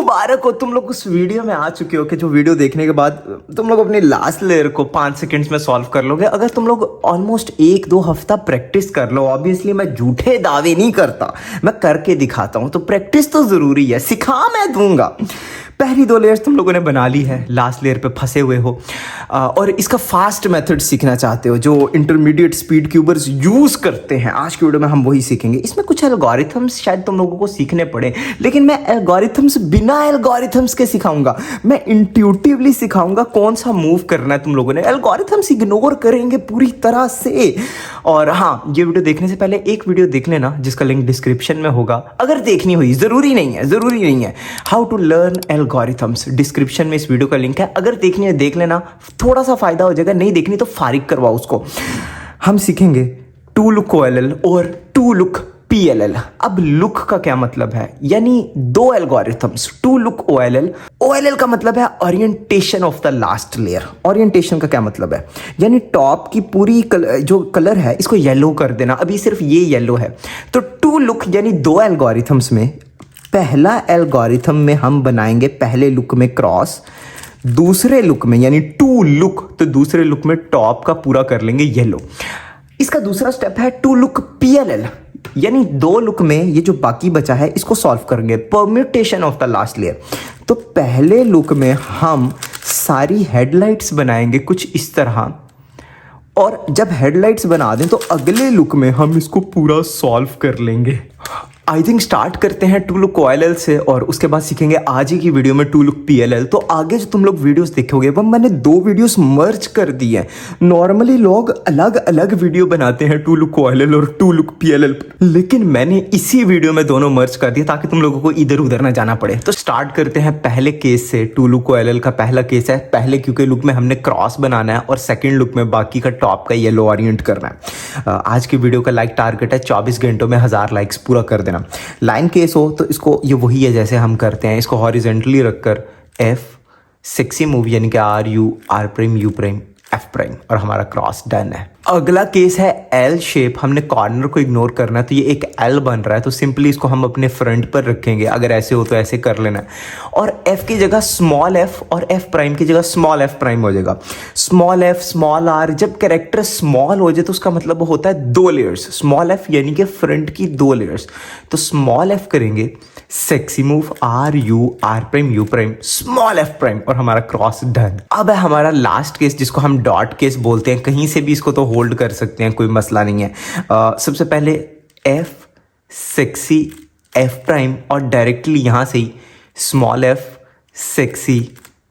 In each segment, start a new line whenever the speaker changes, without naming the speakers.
मुबारक हो, तुम लोग उस वीडियो में आ चुके हो कि जो वीडियो देखने के बाद तुम लोग अपनी लास्ट लेयर को 5 सेकंड्स में सॉल्व कर लोगे। अगर तुम लोग ऑलमोस्ट 1-2 हफ्ता प्रैक्टिस कर लो, ऑब्वियसली मैं झूठे दावे नहीं करता, मैं करके दिखाता हूं, तो प्रैक्टिस तो जरूरी है, सिखा मैं दूंगा। पहली 2 लेयर्स तुम लोगों ने बना ली है, लास्ट लेयर पे फंसे हुए हो और इसका फास्ट मेथड सीखना चाहते हो जो इंटरमीडिएट स्पीड क्यूबर्स यूज करते हैं। आज की वीडियो में हम वही सीखेंगे। इसमें कुछ एल्गोरिथम्स शायद तुम लोगों को सीखने पड़े, लेकिन मैं एल्गोरिथम्स बिना एल्गोरिथम्स के सिखाऊंगा। मैं इंट्यूटिवली सिखाऊंगा कौन सा मूव करना है तुम लोगों ने। एल्गोरिथम्स इग्नोर करेंगे पूरी तरह से। और हाँ, ये वीडियो देखने से पहले एक वीडियो देख लेना जिसका लिंक डिस्क्रिप्शन में होगा, अगर देखनी हुई। जरूरी नहीं है। How to learn algorithms, description में इस वीडियो का लिंक है। अगर देखनी है देख लेना, थोड़ा सा फायदा हो जाएगा। नहीं देखनी तो फारिग करवाओ उसको। हम सीखेंगे टू लुक OLL और टू लुक PLL। अब लुक का क्या मतलब है, यानी 2 algorithms, two look OLL। OLL का मतलब है orientation of the last layer. Orientation का क्या मतलब है, यानी टॉप की पूरी जो कलर है इसको येलो कर देना। अभी सिर्फ ये येलो है, तो टू लुक यानी 2 एल्गोरिथम्स में पहला एल्गोरिथम में हम बनाएंगे पहले लुक में क्रॉस, दूसरे लुक में यानी टू लुक, तो दूसरे लुक में टॉप का पूरा कर लेंगे येलो। इसका दूसरा स्टेप है टू लुक PLL, यानी 2 लुक में ये जो बाकी बचा है इसको सॉल्व करेंगे, permutation of the last layer. तो पहले लुक में हम सारी हेडलाइट्स बनाएंगे कुछ इस तरह, और जब हेडलाइट्स बना दें तो अगले लुक में हम इसको पूरा सॉल्व कर लेंगे। आई थिंक स्टार्ट करते हैं टू लुक OLL से और उसके बाद सीखेंगे आज ही की वीडियो में टू लुक PLL। तो आगे जो तुम लोग वीडियोस देखोगे वो मैंने 2 वीडियोस मर्ज कर दी है। नॉर्मली लोग अलग अलग वीडियो बनाते हैं टू लुक OLL और टू लुक PLL, लेकिन मैंने इसी वीडियो में दोनों मर्ज कर दिया ताकि तुम लोगों को इधर उधर ना जाना पड़े। तो स्टार्ट करते हैं पहले केस से। टू लुक OLL का पहला केस है, पहले क्योंकि लुक में हमने क्रॉस बनाना है और सेकेंड लुक में बाकी का टॉप का येलो ओरिएंट करना है। आज की वीडियो का लाइक टारगेट है 24 घंटों में 1000 लाइक्स पूरा कर देना। लाइन केस हो तो इसको ये वही है जैसे हम करते हैं, इसको हॉरिजेंटली रखकर F सेक्सी मूव यानी कि R U U' F' और हमारा क्रॉस डन है। अगला केस है L शेप, हमने कॉर्नर को इग्नोर करना है, तो ये एक L बन रहा है, तो सिंपली इसको हम अपने फ्रंट पर रखेंगे। अगर ऐसे हो तो ऐसे कर लेना है, और F की जगह स्मॉल f और F' की जगह स्मॉल F' हो जाएगा। स्मॉल f स्मॉल r, जब कैरेक्टर स्मॉल हो जाए तो उसका मतलब होता है 2 लेयर्स। स्मॉल f यानी कि फ्रंट की 2 लेयर्स, तो स्मॉल f करेंगे, sexy move R U U' small F' और हमारा क्रॉस डन। अब है हमारा लास्ट केस जिसको हम डॉट केस बोलते हैं। कहीं से भी इसको तो होल्ड कर सकते हैं, कोई मसला नहीं है। सबसे पहले F सेक्सी F' और डायरेक्टली यहां से ही स्मॉल f सेक्सी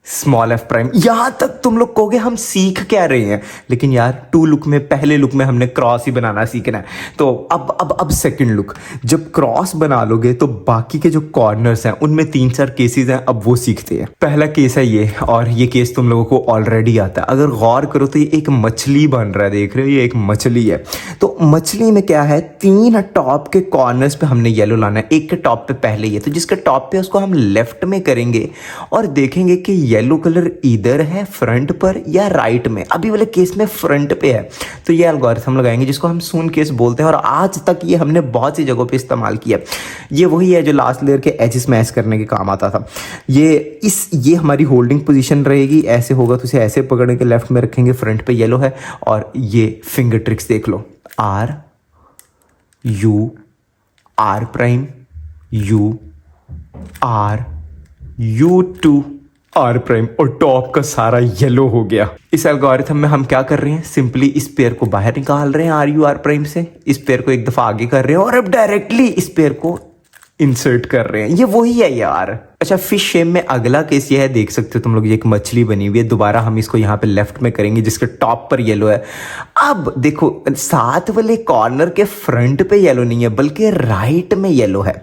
स्मॉल F'। यहां तक तुम लोग कहोगे हम सीख क्या रहे हैं, लेकिन यार टू लुक में पहले लुक में हमने क्रॉस ही बनाना सीखना है। तो अब सेकंड लुक, जब क्रॉस बना लोगे तो बाकी के जो कॉर्नर्स हैं उनमें 3-4 केसेस हैं, अब वो सीखते हैं। पहला केस है ये, और ये केस तुम लोगों को ऑलरेडी आता है। अगर गौर करो तो ये एक मछली बन रहा है, देख रहे हो, ये एक मछली है। तो मछली में क्या है, 3 टॉप के कॉर्नर्स पे हमने येलो लाना है। एक के टॉप पे पहले ये, तो जिसके टॉप पे उसको हम लेफ्ट में करेंगे और देखेंगे कि येलो कलर इधर है फ्रंट पर या राइट में। अभी वाले केस में फ्रंट पे है, तो ये एल्गोरिथम लगाएंगे जिसको हम सून केस बोलते हैं, और आज तक ये हमने बहुत सी जगहों पे इस्तेमाल किया। ये वही है जो लास्ट लेयर के एजेस मैच करने के काम आता था। ये हमारी होल्डिंग पोजीशन रहेगी। ऐसे होगा तो इसे ऐसे पकड़ के लेफ्ट में रखेंगे, फ्रंट पे येलो है, और ये फिंगर ट्रिक्स देख लो, R U R' U R U2 R' और टॉप का सारा येलो हो गया। इस एल्गोरिथम में हम क्या कर रहे हैं, सिंपली इस पेयर को बाहर निकाल रहे हैं R U R' से, इस पेयर को एक दफा आगे कर रहे हैं और अब डायरेक्टली इस पेयर को इंसर्ट कर रहे हैं। ये वही है यार। अच्छा, फिश शेप में अगला केस ये है, देख सकते हो तुम लोग, ये एक मछली बनी हुई है। दोबारा हम इसको यहाँ पे लेफ्ट में करेंगे जिसके टॉप पर येलो है। अब देखो, साथ वाले कॉर्नर के फ्रंट पे येलो नहीं है बल्कि राइट में येलो है।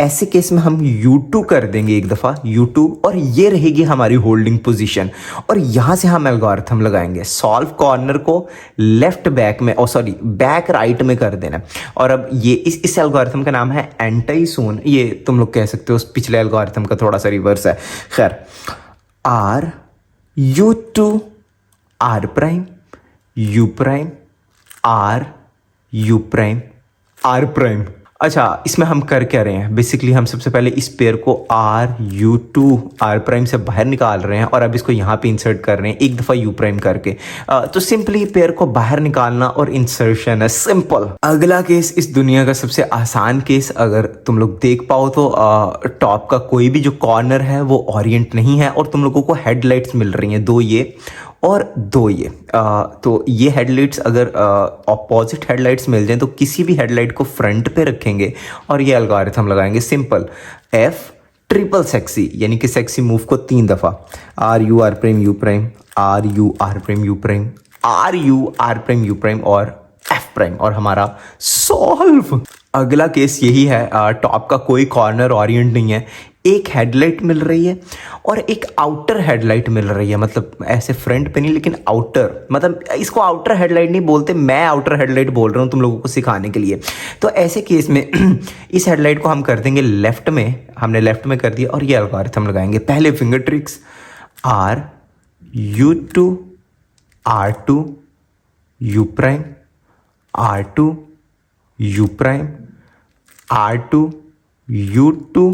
ऐसे केस में हम U2 कर देंगे एक दफा, U2, और ये रहेगी हमारी होल्डिंग पोजीशन। और यहां से हम एल्गोरिथम लगाएंगे, सॉल्व कॉर्नर को लेफ्ट बैक में, बैक राइट में कर देना। और अब ये इस एल्गोरिथम का नाम है एंटी सून। ये तुम लोग कह सकते हो पिछले एल्गोरिथम का थोड़ा सा रिवर्स है। खैर, R U2 R' U' R U' R'। अच्छा, इसमें हम कर क्या रहे हैं? बेसिकली हम सबसे पहले इस पेयर को आर प्राइम से बाहर निकाल रहे हैं और अब इसको यहाँ पे इंसर्ट कर रहे हैं एक दफ़ा यू प्राइम करके। तो सिंपली पेयर को बाहर निकालना और इंसर्शन है, सिंपल। अगला केस इस दुनिया का सबसे आसान केस, अगर तुम लोग देख पाओ तो टॉप का कोई भी जो कॉर्नर है वो ओरिएंट नहीं है और तुम लोगों को हेडलाइट्स मिल रही हैं, दो ये और दो ये। तो ये हेडलाइट्स अगर ऑपोजिट हेडलाइट्स मिल जाएं तो किसी भी हेडलाइट को फ्रंट पे रखेंगे और ये एल्गोरिथम लगाएंगे, सिंपल एफ ट्रिपल सेक्सी, यानी कि सेक्सी मूव को 3 दफ़ा, R U R prime U prime, R U R prime U prime, R U R prime U prime और एफ प्राइम, और हमारा सॉल्व। अगला केस यही है, टॉप का कोई कॉर्नर ओरिएंट नहीं है, एक हेडलाइट मिल रही है और एक आउटर हेडलाइट मिल रही है, मतलब ऐसे फ्रंट पे नहीं लेकिन आउटर, मतलब इसको आउटर हेडलाइट नहीं बोलते, मैं आउटर हेडलाइट बोल रहा हूँ तुम लोगों को सिखाने के लिए। तो ऐसे केस में इस हेडलाइट को हम कर देंगे लेफ्ट में, हमने लेफ्ट में कर दिया और ये एल्गोरिथम लगाएंगे। पहले finger tricks R U two R2 U prime, R2 U prime, R2 U2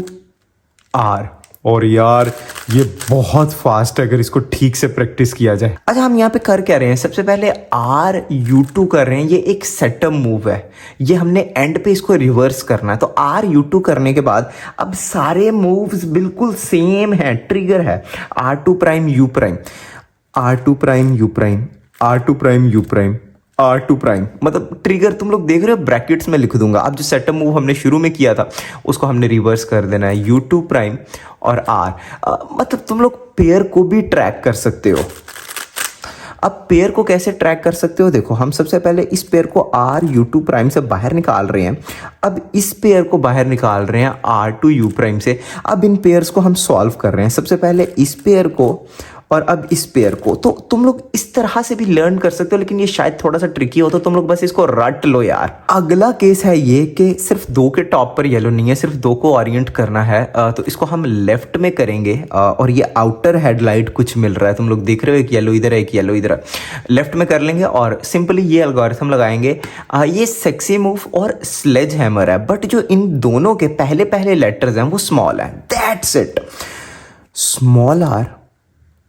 R। और यार ये बहुत फास्ट है अगर इसको ठीक से प्रैक्टिस किया जाए। अच्छा, हम यहाँ पे कर क्या रहे हैं? सबसे पहले RU2 कर रहे हैं, ये एक सेटअप मूव है, ये हमने एंड पे इसको रिवर्स करना है। तो RU2 करने के बाद अब सारे मूव्स बिल्कुल सेम हैं, ट्रिगर है R2 prime U prime, R2 prime U prime, R2 prime U prime, R2 prime, मतलब ट्रिगर तुम लोग देख रहे हो, ब्रैकेट्स में लिख दूंगा। अब जो सेटअप मूव हमने शुरू में किया था उसको हमने रिवर्स कर देना है, U2 प्राइम और R। मतलब तुम लोग पेयर को भी ट्रैक कर सकते हो। अब पेयर को कैसे ट्रैक कर सकते हो? देखो, हम सबसे पहले इस पेयर को RU2 प्राइम से बाहर निकाल रहे हैं, अब इस पेयर को बाहर निकाल रहे हैं R2 U प्राइम से। अब इन पेयर्स को हम सॉल्व कर रहे हैं, सबसे पहले इस पेयर को और अब इस पेयर को। तो तुम लोग इस तरह से भी लर्न कर सकते हो, लेकिन ये शायद थोड़ा सा ट्रिकी हो, तो तुम लोग बस इसको रट लो यार। अगला केस है ये कि सिर्फ 2 के टॉप पर येलो नहीं है, सिर्फ 2 को ओरिएंट करना है। तो इसको हम लेफ्ट में करेंगे और ये आउटर हेडलाइट कुछ मिल रहा है, तुम लोग देख रहे हो, एक येलो इधर है एक येलो इधर है, लेफ्ट में कर लेंगे और सिंपली ये एल्गोरिथम लगाएंगे। ये सेक्सी मूव और स्लेज हैमर है, बट जो इन दोनों के पहले पहले लेटर्स हैं वो स्मॉल है, that's it. Small R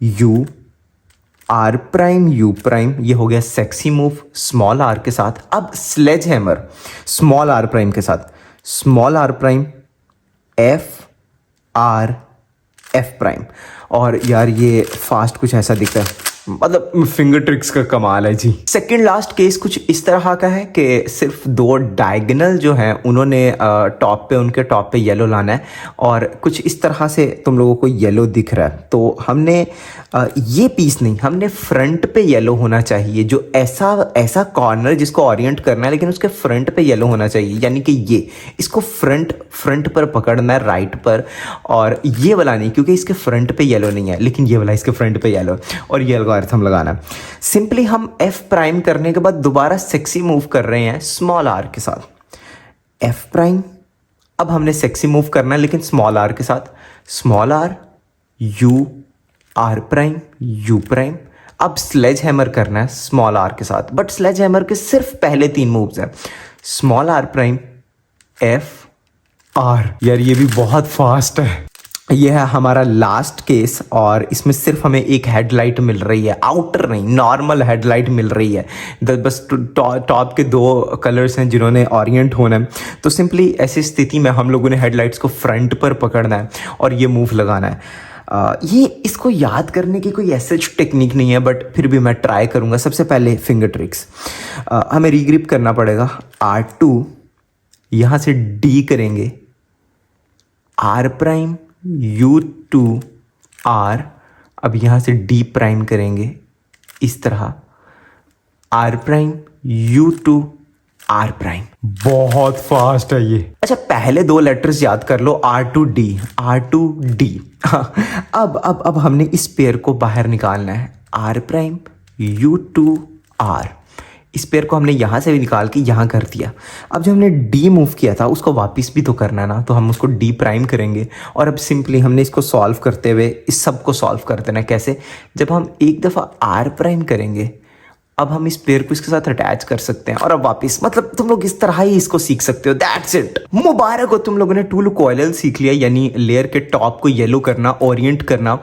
U R prime U prime, ये हो गया सेक्सी मूव स्मॉल आर के साथ। अब sledge hammer small R prime के साथ, small R prime F R F prime. और यार ये फास्ट कुछ ऐसा दिखता है, मतलब फिंगर ट्रिक्स का कमाल है जी। सेकंड लास्ट केस कुछ इस तरह का है कि सिर्फ 2 डायगोनल जो हैं उन्होंने टॉप पे, उनके टॉप पे येलो लाना है और कुछ इस तरह से तुम लोगों को येलो दिख रहा है। तो हमने ये पीस नहीं, हमने फ्रंट पे येलो होना चाहिए, जो ऐसा कॉर्नर जिसको ओरिएंट करना है लेकिन उसके फ्रंट पे येलो होना चाहिए, यानी कि ये इसको फ्रंट पर पकड़ना है, राइट पर, और ये वाला नहीं क्योंकि इसके फ्रंट पे येलो नहीं है, लेकिन ये वाला इसके फ्रंट पे येलो, और ये एल्गोरिथम लगाना है। सिंपली हम एफ प्राइम करने के बाद दोबारा सेक्सी मूव कर रहे हैं स्मॉल आर के साथ, एफ प्राइम। अब हमने सेक्सी मूव करना है लेकिन स्मॉल आर के साथ, small R U R prime U prime. अब स्लेज हैमर करना है स्मॉल आर के साथ, बट स्लेज हैमर के सिर्फ पहले 3 मूव्स हैं, small R prime F R. यार ये भी बहुत फास्ट है। यह है हमारा लास्ट केस और इसमें सिर्फ हमें एक हेडलाइट मिल रही है, आउटर नहीं, नॉर्मल हेडलाइट मिल रही है। बस टॉप के 2 कलर्स हैं जिन्होंने ओरिएंट होना है। तो सिंपली ऐसी स्थिति में हम लोगों ने हेडलाइट्स को फ्रंट पर पकड़ना है और ये मूव लगाना है। ये इसको याद करने की कोई ऐसा टेक्निक नहीं है, बट फिर भी मैं ट्राई करूँगा। सबसे पहले फिंगर ट्रिक्स, हमें रीग्रिप करना पड़ेगा, R2 यहाँ से D करेंगे, R प्राइम U2 R, अब यहाँ से D प्राइम करेंगे इस तरह, R prime U2 R prime. बहुत फास्ट है ये। अच्छा, पहले 2 लेटर्स याद कर लो, R2D, R2D। अब हमने इस पेयर को बाहर निकालना है, R प्राइम U2 R। इस पेयर को हमने यहाँ से भी निकाल के यहाँ कर दिया। अब जो हमने D मूव किया था उसको वापस भी तो करना है ना, तो हम उसको D प्राइम करेंगे और अब सिंपली हमने इसको सॉल्व करते हुए इस सब को सॉल्व कर देना है। कैसे? जब हम एक दफ़ा R प्राइम करेंगे अब हम इस पेयर को इसके साथ अटैच कर सकते हैं और अब वापस, मतलब तुम लोग इस तरह ही इसको सीख सकते हो। That's it. मुबारक हो, तुम लोगों ने टू लुक ऑयल सीख लिया, यानी लेयर के टॉप को येलो करना, ओरिएंट करना।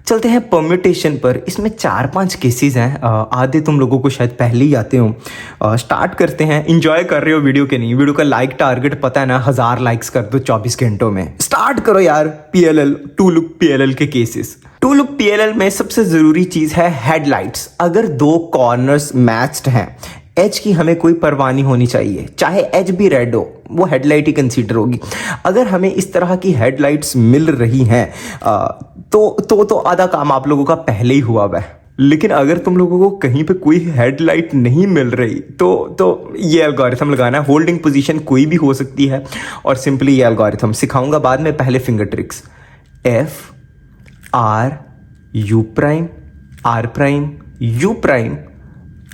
चलते हैं परम्यूटेशन पर। इसमें 4-5 केसेस हैं, आधे तुम लोगों को शायद पहले ही आते हो। स्टार्ट करते हैं। इंजॉय कर रहे हो वीडियो के नहीं? वीडियो का लाइक टारगेट पता है ना, 1000 लाइक्स कर दो 24 घंटों में। स्टार्ट करो यार। PLL, टू लुक PLL के केसेस। टू लुक PLL में सबसे जरूरी चीज है हेडलाइट्स। अगर दो कॉर्नर्स मैच्ड हैं, एज की हमें कोई परवाह नहीं होनी चाहिए, चाहे एज भी रेड हो, वो हेडलाइट ही कंसीडर होगी। अगर हमें इस तरह की हेडलाइट्स मिल रही हैं तो आधा काम आप लोगों का पहले ही हुआ है। लेकिन अगर तुम लोगों को कहीं पे कोई हेडलाइट नहीं मिल रही तो ये एल्गोरिथम लगाना है। होल्डिंग पोजीशन कोई भी हो सकती है और सिंपली ये एल्गोरिथम सिखाऊंगा बाद में। पहले finger tricks F R U prime R prime U prime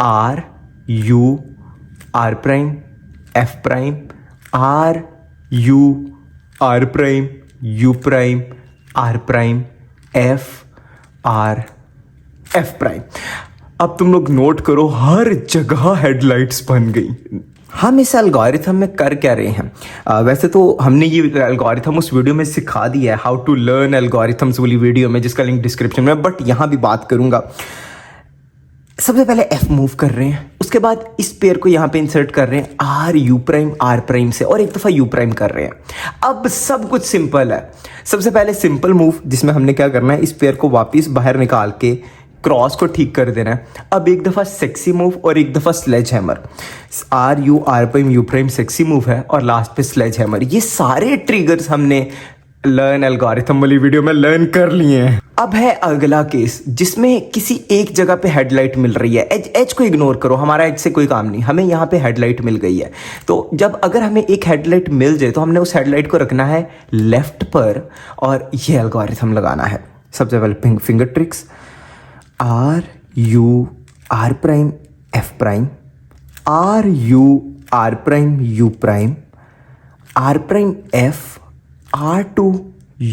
R U R prime F prime R U R prime U prime R prime F R F prime. अब तुम लोग नोट करो, हर जगह हेडलाइट्स बन गई। हम इस एल्गोरिथम में कर क्या रहे हैं? वैसे तो हमने ये एल्गोरिथम उस वीडियो में सिखा दिया है, हाउ टू लर्न एल्गोरिथम्स वाली वीडियो में, जिसका लिंक डिस्क्रिप्शन में, बट यहां भी बात करूंगा। सबसे पहले F मूव कर रहे हैं, उसके बाद इस पेयर को यहां पे इंसर्ट कर रहे हैं R U prime R prime से, और एक दफा U प्राइम कर रहे हैं। अब सब कुछ सिंपल है। सबसे पहले सिंपल मूव, जिसमें हमने क्या करना है, इस पेयर को वापस बाहर निकाल के क्रॉस को ठीक कर देना है। अब एक दफा सेक्सी मूव और एक दफा sledge hammer. R U R prime U prime sexy move है और लास्ट पे स्लेज हैमर। ये सारे ट्रिगर्स हमने लर्न एल्गोरिथम वाली वीडियो में लर्न कर लिए हैं। अब है अगला केस, जिसमें किसी एक जगह पे हेडलाइट मिल रही है। एज को इग्नोर करो, हमारा एज से कोई काम नहीं, हमें यहाँ पे हेडलाइट मिल गई है। तो जब अगर हमें एक हेडलाइट मिल जाए तो हमने उस हेडलाइट को रखना है लेफ्ट पर और ये एल्गोरिथम लगाना है। सबसे पहले finger tricks R U R prime F prime R U R prime U prime R prime F R2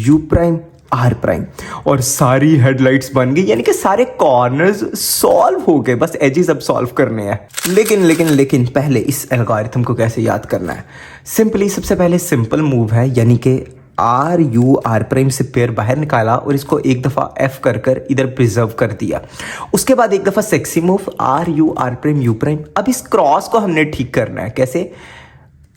U prime R prime, और सारी हेडलाइट्स बन गई, यानी कि सारे कॉर्नर्स सॉल्व हो गए। बस एजेस अब सॉल्व करने हैं। लेकिन पहले इस एल्गोरिथम को कैसे याद करना है? सिंपली सबसे पहले सिंपल मूव है, यानी कि R U R प्राइम से पेयर बाहर निकाला और इसको एक दफ़ा F कर इधर प्रिजर्व कर दिया। उसके बाद एक दफ़ा sexy move R U R prime U prime. अब इस क्रॉस को हमने ठीक करना है। कैसे?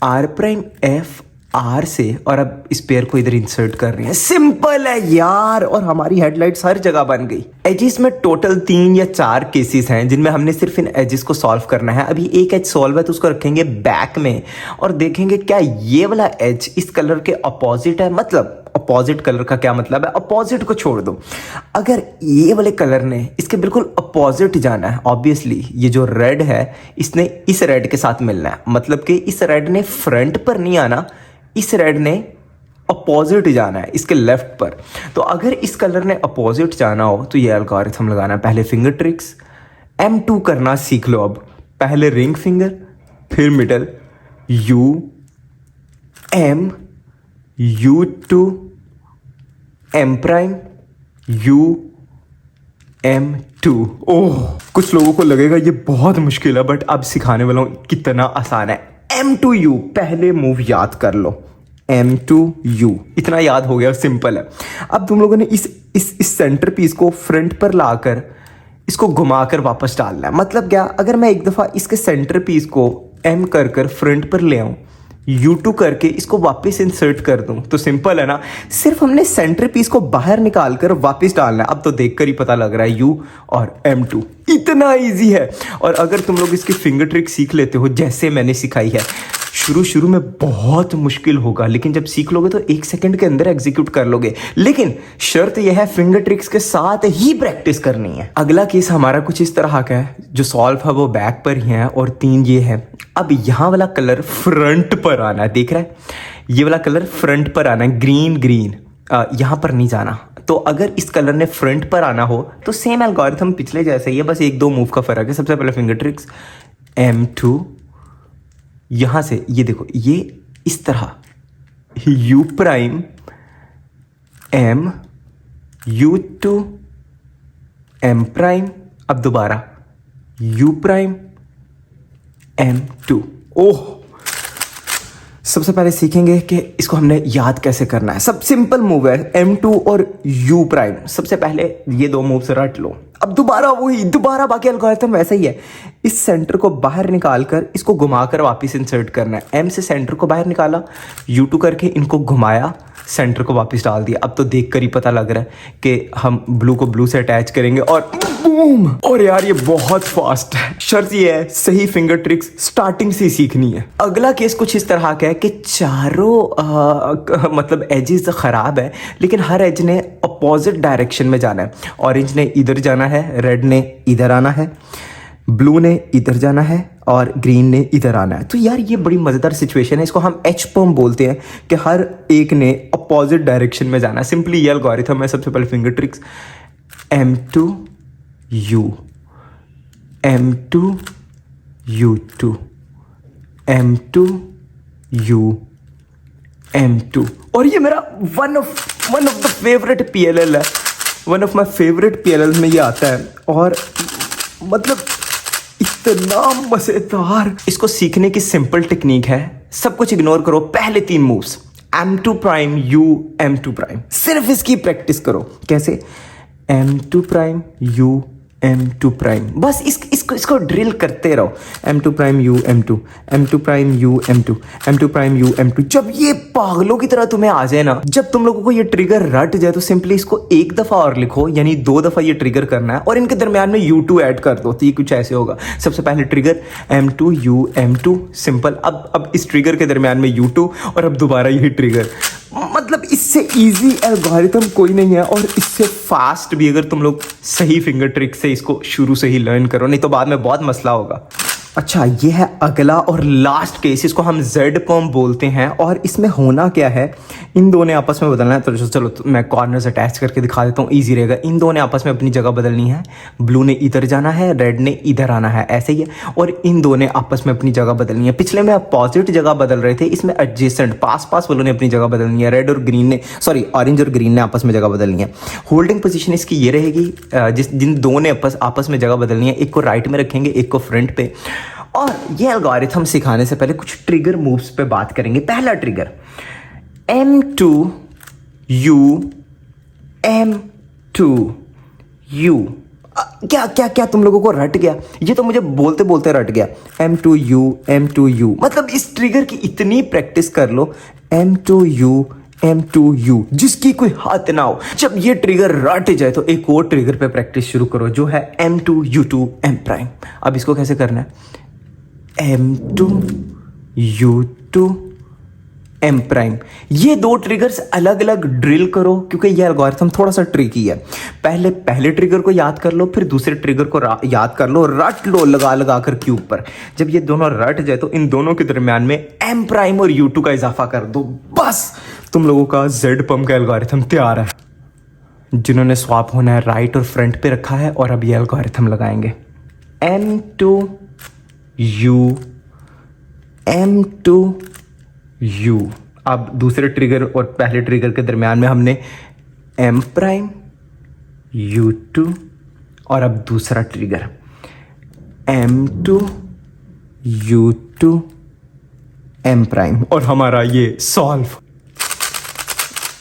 R प्राइम F R से, और अब इस पेयर को इधर इंसर्ट कर रहे हैं। सिंपल है यार, और हमारी हेडलाइट्स हर जगह बन गई। एजेस में टोटल 3 या 4 केसेस हैं जिनमें हमने सिर्फ इन एजेस को सॉल्व करना है। अभी एक एज सॉल्व है तो उसको रखेंगे बैक में और देखेंगे क्या ये वाला एज इस कलर के अपोजिट है। मतलब अपोजिट कलर का क्या मतलब है? अपोजिट को छोड़ दो। अगर ये वाले कलर ने इसके बिल्कुल अपोजिट जाना है, ऑब्वियसली ये जो रेड है इसने इस रेड के साथ मिलना है। मतलब कि इस रेड ने फ्रंट पर नहीं आना, इस रेड ने अपोजिट जाना है, इसके लेफ्ट पर। तो अगर इस कलर ने अपोजिट जाना हो तो ये एल्गोरिथम लगाना है। पहले फिंगर ट्रिक्स M2 करना सीख लो। अब पहले रिंग फिंगर, फिर middle U M U2 M prime U M2। ओह, कुछ लोगों को लगेगा ये बहुत मुश्किल है, बट अब सिखाने वाला हूं कितना आसान है। M2U पहले मूव याद कर लो। M2U इतना याद हो गया, सिंपल है। अब तुम लोगों ने इस सेंटर पीस को फ्रंट पर लाकर इसको घुमाकर वापस डालना है। मतलब क्या? अगर मैं एक दफा इसके सेंटर पीस को M कर फ्रंट पर ले आऊं, U2 करके इसको वापस इंसर्ट कर दूं, तो सिंपल है ना। सिर्फ हमने सेंटर पीस को बाहर निकाल कर वापस डालना है। अब तो देखकर ही पता लग रहा है U और M2 इतना इजी है। और अगर तुम लोग इसकी फिंगर ट्रिक सीख लेते हो जैसे मैंने सिखाई है, शुरू में बहुत मुश्किल होगा, लेकिन जब सीख लोगे तो 1 सेकंड के अंदर एग्जीक्यूट कर लोगे। लेकिन शर्त यह है फिंगर ट्रिक्स के साथ ही प्रैक्टिस करनी है। अगला केस हमारा कुछ इस तरह का है, जो सॉल्व है वो बैक पर ही है और 3 ये है। अब यहाँ वाला कलर फ्रंट पर आना है, देख रहा है? ये वाला कलर फ्रंट पर आना है, ग्रीन यहाँ पर नहीं जाना। तो अगर इस कलर ने फ्रंट पर आना हो तो सेम एल्गोरिथम पिछले जैसे ही है, बस 1-2 मूव का फर्क है। सबसे पहले फिंगर ट्रिक्स M2, यहां से ये देखो, ये इस तरह U prime M U2 M prime. अब दोबारा U प्राइम M2। ओह, सबसे पहले सीखेंगे कि इसको हमने याद कैसे करना है। सब सिंपल मूव है, M2 और U प्राइम। सबसे पहले ये दो मूव्स रट लो। अब दोबारा बाकी एल्गोरिथम वैसा ही है। इस सेंटर को बाहर निकाल कर इसको घुमाकर वापस इंसर्ट करना है। M से सेंटर को बाहर निकाला, U2 करके इनको घुमाया, सेंटर को वापस डाल दिया। अब तो देखकर ही पता लग रहा है कि हम ब्लू को ब्लू से अटैच करेंगे और बूम। और यार ये बहुत फास्ट है। शर्त ये है सही फिंगर ट्रिक्स स्टार्टिंग से ही सीखनी है। अगला केस कुछ इस तरह का है कि चारों मतलब एजेस खराब है, लेकिन हर एज ने अपोजिट डायरेक्शन में जाना है। ऑरेंज ने इधर जाना है, रेड ने इधर आना है, ब्लू ने इधर जाना है और ग्रीन ने इधर आना है। तो यार ये बड़ी मज़ेदार सिचुएशन है। इसको हम एच पम्प बोलते हैं कि हर एक ने अपोजिट डायरेक्शन में जाना है। सिंपली ये एल्गोरिथम है। सबसे पहले finger tricks M2 U, M2 U2, M2 U, M2। और ये मेरा one of the favourite PLL है। One of my favourite PLL में ये आता है और मतलब इतना मजेदार। इसको सीखने की सिंपल टेक्निक है, सब कुछ इग्नोर करो। पहले 3 moves M2 prime U, M2 prime, सिर्फ इसकी प्रैक्टिस करो। कैसे? M2 prime U, M2 prime. बस इसको ड्रिल करते रहो। M2 prime U, M2, M2 prime U, M2, M2 prime U, M2। जब ये पागलों की तरह तुम्हें आ जाए ना, जब तुम लोगों को ये ट्रिगर रट जाए, तो सिंपली इसको एक दफा और लिखो, यानी 2 दफा ये ट्रिगर करना है और इनके दरमियान में U2 ऐड कर दो। तो ये कुछ ऐसे होगा। सबसे पहले trigger M2 U, M2, simple. अब इस ट्रिगर के दरमियान में U2 और अब दोबारा यही ट्रिगर। मतलब इससे इजी एल्गोरिथम कोई नहीं है और इससे फास्ट भी, अगर तुम लोग सही फिंगर ट्रिक से इसको शुरू से ही लर्न करो, नहीं तो बाद में बहुत मसला होगा। अच्छा, ये है अगला और लास्ट केस। इसको हम जेड पम्प बोलते हैं और इसमें होना क्या है, इन दो ने आपस में बदलना है। तो चलो मैं कॉर्नर्स अटैच करके दिखा देता हूँ, ईजी रहेगा। इन दो ने आपस में अपनी जगह बदलनी है। ब्लू ने इधर जाना है, रेड ने इधर आना है, ऐसे ही है। और इन दो ने आपस में अपनी जगह बदलनी है। पिछले में अपोजिट जगह बदल रहे थे, इसमें एडजेसेंट पास वालों ने अपनी जगह बदलनी है। रेड और ग्रीन ने, सॉरी ऑरेंज और ग्रीन ने आपस में जगह बदलनी है। होल्डिंग पोजीशन इसकी ये रहेगी, जिन दो ने आपस में जगह बदलनी है, एक को राइट में रखेंगे, एक को फ्रंट पे। और ये एल्गोरिथम सिखाने से पहले कुछ ट्रिगर मूव्स पे बात करेंगे। पहला trigger M2 U, M2 U। क्या तुम लोगों को रट गया? ये तो मुझे बोलते बोलते रट गया। M2 U, M2 U। मतलब इस ट्रिगर की इतनी प्रैक्टिस कर लो, M2 U, M2 U, जिसकी कोई हाथ ना हो। जब ये ट्रिगर रट जाए तो एक और ट्रिगर पे प्रैक्टिस शुरू करो, जो है M2 U2 M प्राइम। अब इसको कैसे करना है? M2 U2 M prime. ये दो ट्रिगर्स अलग अलग ड्रिल करो, क्योंकि ये एल्गोरिथम थोड़ा सा ट्रिकी है। पहले ट्रिगर को याद कर लो, फिर दूसरे ट्रिगर को याद कर लो, रट लो लगा कर क्यूब पर। जब ये दोनों रट जाए तो इन दोनों के दरमियान में M प्राइम और U2 का इजाफा कर दो। बस तुम लोगों का जेड पम्प का एल्गोरिथम तैयार है। जिन्होंने स्वैप होना है राइट और फ्रंट पे रखा है, और अब ये एल्गोरिथम लगाएंगे। M2 U, M2 U। अब दूसरे ट्रिगर और पहले ट्रिगर के दरमियान में हमने M प्राइम U2, और अब दूसरा trigger M2 U2 M prime, और हमारा ये सॉल्व।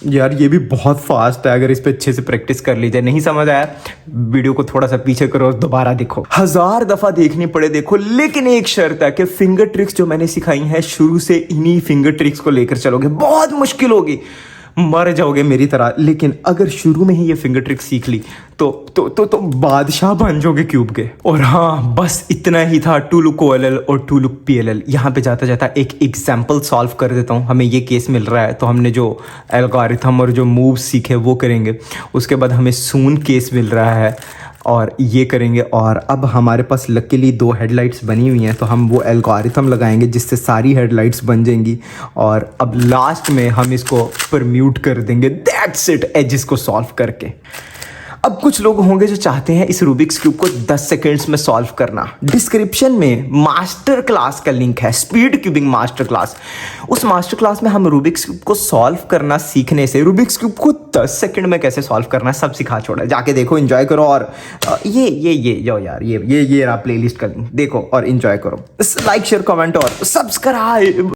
यार ये भी बहुत फास्ट है, अगर इस पे अच्छे से प्रैक्टिस कर ली जाए। नहीं समझ आया, वीडियो को थोड़ा सा पीछे करो और दोबारा देखो। 1000 दफा देखनी पड़े देखो, लेकिन एक शर्त है कि फिंगर ट्रिक्स जो मैंने सिखाई हैं, शुरू से इन्हीं फिंगर ट्रिक्स को लेकर चलोगे। बहुत मुश्किल होगी, मर जाओगे मेरी तरह, लेकिन अगर शुरू में ही ये फिंगर ट्रिक सीख ली तो बादशाह बन जाओगे क्यूब के। और हाँ, बस इतना ही था टू लुक OLL और टू लुक PLL। यहाँ पे जाता जाता एक एग्जाम्पल सॉल्व कर देता हूँ। हमें ये केस मिल रहा है, तो हमने जो एल्गोरिथम और जो मूव्स सीखे वो करेंगे। उसके बाद हमें सून केस मिल रहा है और ये करेंगे। और अब हमारे पास लकीली 2 हेडलाइट्स बनी हुई हैं, तो हम वो एल्गोरिथम लगाएंगे जिससे सारी हेडलाइट्स बन जाएंगी। और अब लास्ट में हम इसको परम्यूट कर देंगे। दैट्स इट, एजेस को सॉल्व करके। अब कुछ लोग होंगे जो चाहते हैं इस रूबिक्स क्यूब को 10 सेकेंड्स में सॉल्व करना। डिस्क्रिप्शन में मास्टर क्लास का लिंक है, स्पीड क्यूबिंग मास्टर क्लास। उस मास्टर क्लास में हम रूबिक्स क्यूब को सॉल्व करना सीखने से रूबिक्स क्यूब को 10 सेकेंड में कैसे सॉल्व करना है सब सिखा छोड़ा है। जाके देखो, एंजॉय करो। और ये जाओ यार, ये रहा प्लेलिस्ट का लिंक, देखो और एंजॉय करो। लाइक शेयर कमेंट और सब्सक्राइब।